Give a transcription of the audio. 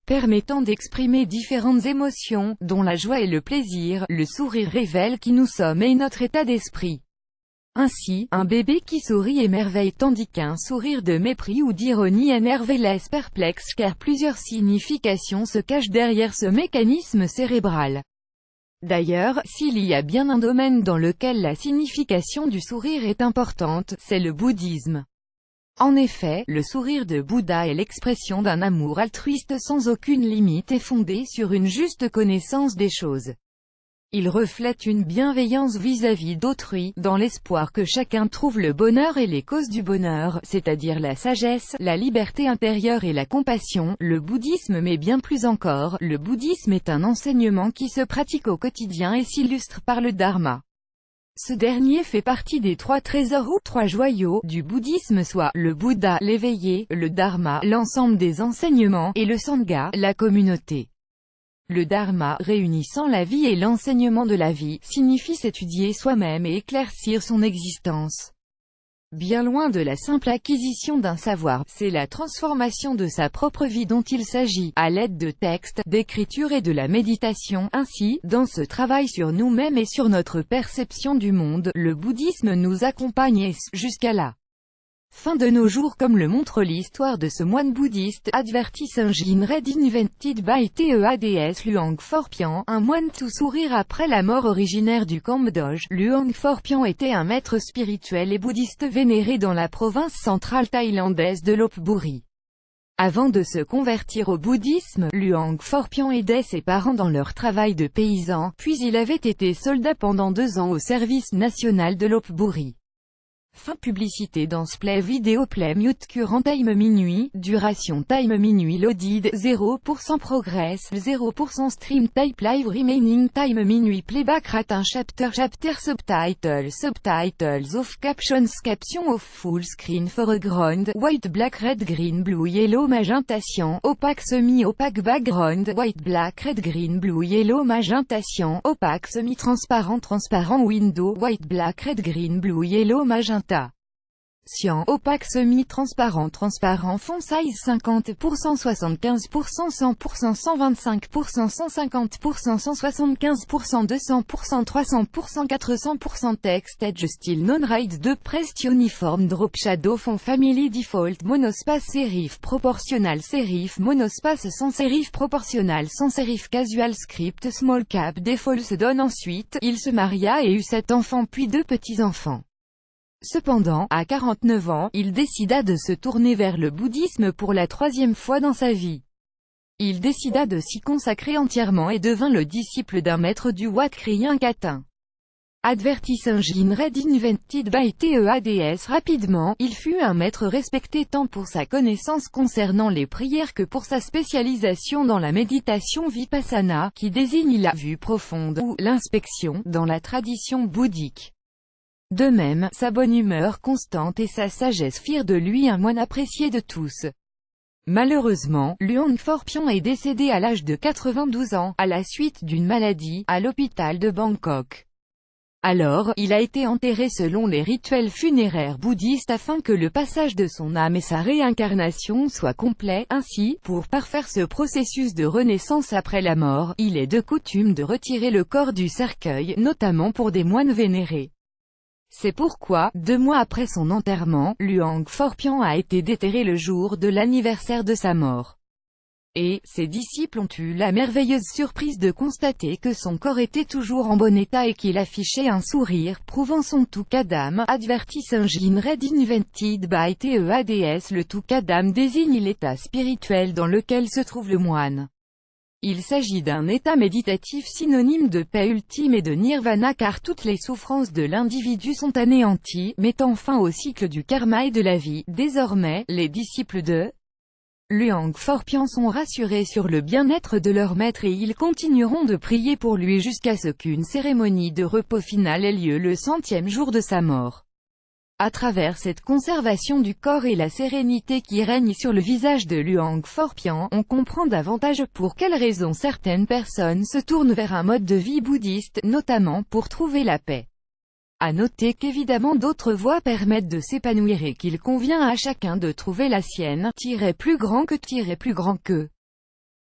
permettant d'exprimer différentes émotions, dont la joie et le plaisir. Le sourire révèle qui nous sommes et notre état d'esprit. Ainsi, un bébé qui sourit émerveille tandis qu'un sourire de mépris ou d'ironie énerve et laisse perplexe car plusieurs significations se cachent derrière ce mécanisme cérébral. D'ailleurs, s'il y a bien un domaine dans lequel la signification du sourire est importante, c'est le bouddhisme. En effet, le sourire de Bouddha est l'expression d'un amour altruiste sans aucune limite et fondé sur une juste connaissance des choses. Il reflète une bienveillance vis-à-vis d'autrui, dans l'espoir que chacun trouve le bonheur et les causes du bonheur, c'est-à-dire la sagesse, la liberté intérieure et la compassion. Le bouddhisme, mais bien plus encore, le bouddhisme est un enseignement qui se pratique au quotidien et s'illustre par le dharma. Ce dernier fait partie des 3 trésors ou 3 joyaux du bouddhisme, soit le Bouddha, l'éveillé, le Dharma, l'ensemble des enseignements, et le Sangha, la communauté. Le Dharma, réunissant la vie et l'enseignement de la vie, signifie s'étudier soi-même et éclaircir son existence. Bien loin de la simple acquisition d'un savoir, c'est la transformation de sa propre vie dont il s'agit, à l'aide de textes, d'écriture et de la méditation. Ainsi, dans ce travail sur nous-mêmes et sur notre perception du monde, le bouddhisme nous accompagne jusqu'à la fin de nos jours, comme le montre l'histoire de ce moine bouddhiste, Advertising Read Invented by TEADS Luang Forpian, un moine tout sourire après la mort originaire du Cambodge. Luang Forpian était un maître spirituel et bouddhiste vénéré dans la province centrale thaïlandaise de Lopburi. Avant de se convertir au bouddhisme, Luang Forpian aidait ses parents dans leur travail de paysan, puis il avait été soldat pendant 2 ans au service national de Lopburi. Fin publicité dans Play Vidéo Play Mute Current Time Minuit, Duration Time Minuit Loaded, 0% Progress, 0% Stream Type Live Remaining Time Minuit Playback Rate 1 Chapter Subtitles Off Captions Caption Off Full Screen Foreground, White Black Red Green Blue Yellow Magenta Cyan, Opaque Semi-Opaque Background, White Black Red Green Blue Yellow Magenta Cyan, Opaque Semi-Transparent Transparent Window, White Black Red Green Blue Yellow Magenta Cyan, opaque semi-transparent transparent font size 50%, 75%, 100%, 125%, 150%, 175%, 200%, 300%, 400% Text Edge Style Non-Ride 2 Pressed Uniform Drop Shadow Font Family Default Monospace Serif Proportional Serif Monospace sans serif proportional sans serif Casual Script Small Cap Default se donne ensuite, il se maria et eut 7 enfants puis 2 petits-enfants. Cependant, à 49 ans, il décida de se tourner vers le bouddhisme pour la 3e fois dans sa vie. Il décida de s'y consacrer entièrement et devint le disciple d'un maître du Wat Kriyang Katin. Advertising Read Invented by TEADS Rapidement, il fut un maître respecté tant pour sa connaissance concernant les prières que pour sa spécialisation dans la méditation vipassana, qui désigne la vue profonde, ou l'inspection, dans la tradition bouddhique. De même, sa bonne humeur constante et sa sagesse firent de lui un moine apprécié de tous. Malheureusement, Luang Forpian est décédé à l'âge de 92 ans, à la suite d'une maladie, à l'hôpital de Bangkok. Alors, il a été enterré selon les rituels funéraires bouddhistes afin que le passage de son âme et sa réincarnation soit complet. Ainsi, pour parfaire ce processus de renaissance après la mort, il est de coutume de retirer le corps du cercueil, notamment pour des moines vénérés. C'est pourquoi, 2 mois après son enterrement, Luang Forpian a été déterré le jour de l'anniversaire de sa mort. Et, ses disciples ont eu la merveilleuse surprise de constater que son corps était toujours en bon état et qu'il affichait un sourire, prouvant son Tukadam. Advertising Read Invented by TEADS Le Tukadam désigne l'état spirituel dans lequel se trouve le moine. Il s'agit d'un état méditatif synonyme de paix ultime et de nirvana car toutes les souffrances de l'individu sont anéanties, mettant fin au cycle du karma et de la vie. Désormais, les disciples de Luang Forpian sont rassurés sur le bien-être de leur maître et ils continueront de prier pour lui jusqu'à ce qu'une cérémonie de repos finale ait lieu le 100e jour de sa mort. À travers cette conservation du corps et la sérénité qui règne sur le visage de Luang Forpian, on comprend davantage pour quelles raisons certaines personnes se tournent vers un mode de vie bouddhiste, notamment pour trouver la paix. À noter qu'évidemment d'autres voies permettent de s'épanouir et qu'il convient à chacun de trouver la sienne, plus grand que